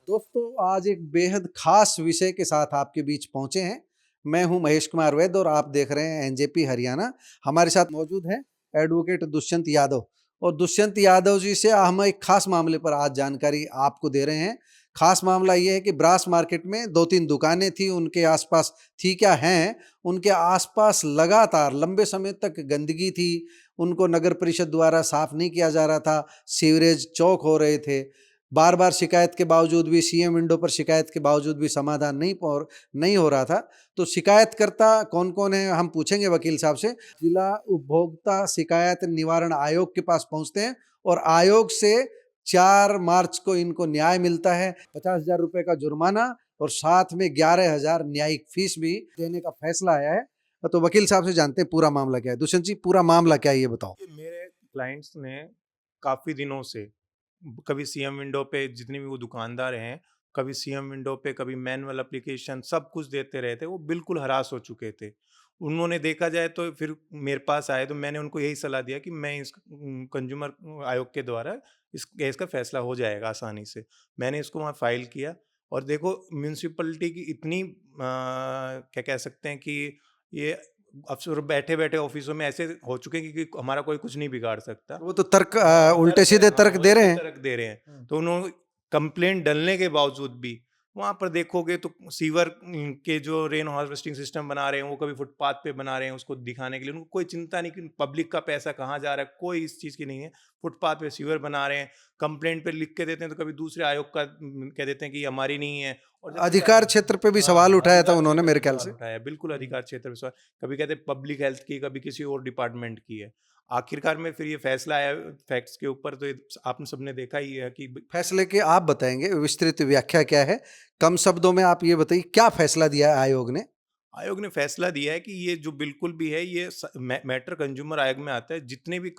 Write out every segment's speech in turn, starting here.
दोस्तों, आज एक बेहद खास विषय के साथ आपके बीच पहुंचे हैं। मैं हूं महेश कुमार वैद्य और आप देख रहे हैं एनजेपी हरियाणा। हमारे साथ मौजूद हैं एडवोकेट दुष्यंत यादव। और दुष्यंत यादव जी से हम एक खास मामले पर आज जानकारी आपको दे रहे हैं। खास मामला ये है कि ब्रास मार्केट में 2-3 दुकानें थी, उनके आसपास थी क्या हैं, उनके आसपास लगातार लंबे समय तक गंदगी थी। उनको नगर परिषद द्वारा साफ नहीं किया जा रहा था, सीवरेज चौक हो रहे थे। बार बार शिकायत के बावजूद भी, सीएम विंडो पर शिकायत के बावजूद भी समाधान नहीं हो रहा था। तो शिकायतकर्ता कौन कौन है, हम पूछेंगे वकील साहब से। जिला उपभोक्ता शिकायत निवारण आयोग के पास पहुंचते हैं और आयोग से 4 मार्च को इनको न्याय मिलता है। 50,000 रुपए का जुर्माना और साथ में 11,000 न्यायिक फीस भी देने का फैसला आया है। तो वकील साहब से जानते हैं पूरा मामला क्या है। दुष्यंत जी, पूरा मामला क्या है ये बताओ। मेरे क्लाइंट्स ने काफ़ी दिनों से कभी सीएम विंडो पे, जितने भी वो दुकानदार हैं, कभी सीएम विंडो पे, कभी मैनुअल एप्लीकेशन, सब कुछ देते रहे थे। वो बिल्कुल हरास हो चुके थे। उन्होंने देखा जाए तो फिर मेरे पास आए, तो मैंने उनको यही सलाह दिया कि मैं इस कंज्यूमर आयोग के द्वारा इस केस का फैसला हो जाएगा आसानी से। मैंने इसको वहाँ फाइल किया और देखो, म्युनिसिपैलिटी की इतनी क्या कह सकते हैं कि ये अफसर बैठे-बैठे ऑफिसों में ऐसे हो चुके हैं कि हमारा कोई कुछ नहीं बिगाड़ सकता। वो तो तर्क उल्टे तर्क सीधे हाँ, तर्क दे रहे उल्टे हैं। तर्क दे रहे हैं। तो उन्होंने कंप्लेंट डलने के बावजूद भी वहाँ पर देखोगे तो सीवर के जो रेन हार्वेस्टिंग सिस्टम बना रहे हैं, वो कभी फुटपाथ पे बना रहे हैं उसको दिखाने के लिए। उनको कोई चिंता नहीं कि पब्लिक का पैसा कहाँ जा रहा है, कोई इस चीज़ की नहीं है। फुटपाथ पे सीवर बना रहे हैं, कंप्लेंट पे लिख के देते हैं तो कभी दूसरे आयोग का कह देते हैं कि हमारी नहीं है। और जब अधिकार क्षेत्र पे भी सवाल हाँ, उठाया था अधिकार उन्होंने क्षेत्र मेरे पे ख्याल सवाल से। उठाया, बिल्कुल अधिकार क्षेत्र पे सवाल। कभी कहते हैं पब्लिक हेल्थ की, कभी किसी और डिपार्टमेंट की है। आखिरकार में फिर ये फैसला आया फैक्ट्स के ऊपर, तो ये आपने सबने देखा ही है कि फैसले की आप बताएंगे, विस्तृत व्याख्या क्या है? कम शब्दों में आप ये बताइए क्या फैसला दिया है आयोग ने? आयोग ने फैसला दिया है कि ये जो बिल्कुल भी है, ये मैटर कंज्यूमर आयोग में आता है। जितने भी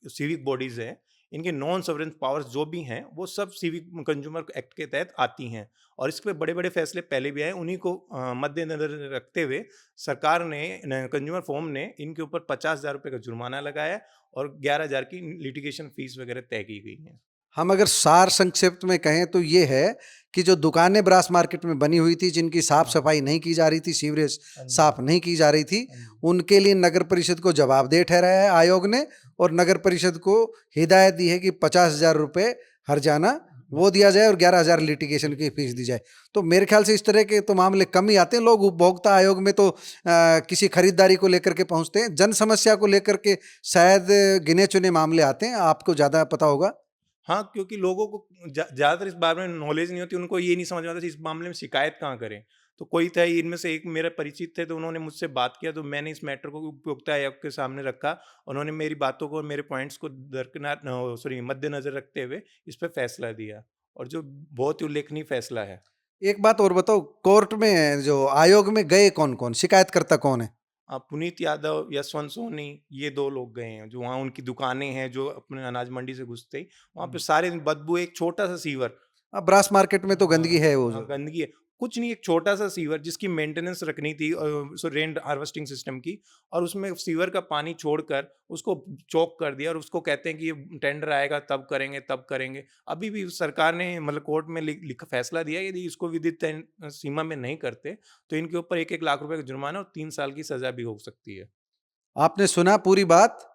सिविक बॉडीज हैं, इनके नॉन सॉवरेन पावर्स जो भी हैं, वो सब सिविक कंज्यूमर एक्ट के तहत आती हैं। और इस पे बड़े बड़े फैसले पहले भी आए। उन्हीं को मद्देनजर रखते हुए सरकार ने, कंज्यूमर फोरम ने इनके ऊपर 50,000 रुपये का जुर्माना लगाया और 11,000 की लिटिगेशन फीस वगैरह तय की गई है। हम अगर सार संक्षिप्त में कहें तो ये है कि जो दुकानें ब्रास मार्केट में बनी हुई थी, जिनकी साफ हाँ, सफाई नहीं की जा रही थी, सीवरेज हाँ जी, साफ नहीं की जा रही थी, हाँ जी। उनके लिए नगर परिषद को जवाबदेह ठहराया है आयोग ने। और नगर परिषद को हिदायत दी है कि 50,000 रुपये हर्जाना वो दिया जाए और 11,000 लिटिगेशन की फीस दी जाए। तो मेरे ख्याल से इस तरह के तो मामले कम ही आते हैं। लोग उपभोक्ता आयोग में तो किसी खरीदारी को लेकर के पहुंचते हैं, जन समस्या को लेकर के शायद गिने चुने मामले आते हैं। आपको ज्यादा पता होगा। हाँ, क्योंकि लोगों को ज़्यादातर इस बारे में नॉलेज नहीं होती, उनको ये नहीं समझ में आता इस मामले में शिकायत कहाँ करें। तो कोई था, इनमें से एक मेरे परिचित थे, तो उन्होंने मुझसे बात किया, तो मैंने इस मैटर को उपभोक्ता आयोग के सामने रखा। उन्होंने मेरी बातों को, मेरे पॉइंट्स को मद्देनज़र रखते हुए इस पे फैसला दिया, और जो बहुत ही उल्लेखनीय फैसला है। एक बात और बताओ, कोर्ट में जो आयोग में गए कौन कौन, शिकायतकर्ता कौन है? पुनीत यादव, यशवंत सोनी, ये 2 लोग गए हैं, जो वहाँ उनकी दुकानें हैं, जो अपने अनाज मंडी से घुसते ही वहाँ पे सारे दिन बदबू, एक छोटा-सा सीवर। अब ब्रास मार्केट में तो गंदगी हाँ, है वो हाँ, जो। गंदगी है। कुछ नहीं, एक छोटा-सा सीवर जिसकी मेंटेनेंस रखनी थी, सो रेन हार्वेस्टिंग सिस्टम की, और उसमें सीवर का पानी छोड़कर उसको चौक कर दिया, और उसको कहते हैं कि ये टेंडर आएगा तब करेंगे, तब करेंगे। अभी भी सरकार ने मतलब कोर्ट में लिखा फैसला दिया है, यदि इसको विधित सीमा में नहीं करते, तो इनके ऊपर 1-1 लाख रुपए का जुर्माना और 3 साल की सज़ा भी हो सकती है। आपने सुना पूरी बात।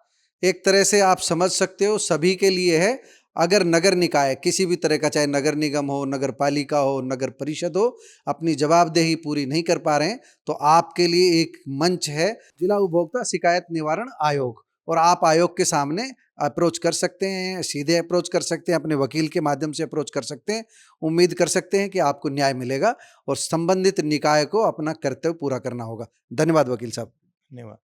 एक तरह से आप समझ सकते हो सभी के लिए है। अगर नगर निकाय किसी भी तरह का, चाहे नगर निगम हो, नगर पालिका हो, नगर परिषद हो, अपनी जवाबदेही पूरी नहीं कर पा रहे हैं, तो आपके लिए एक मंच है जिला उपभोक्ता शिकायत निवारण आयोग। और आप आयोग के सामने अप्रोच कर सकते हैं, सीधे अप्रोच कर सकते हैं, अपने वकील के माध्यम से अप्रोच कर सकते हैं। उम्मीद कर सकते हैं कि आपको न्याय मिलेगा और संबंधित निकाय को अपना कर्तव्य पूरा करना होगा। धन्यवाद वकील साहब। धन्यवाद।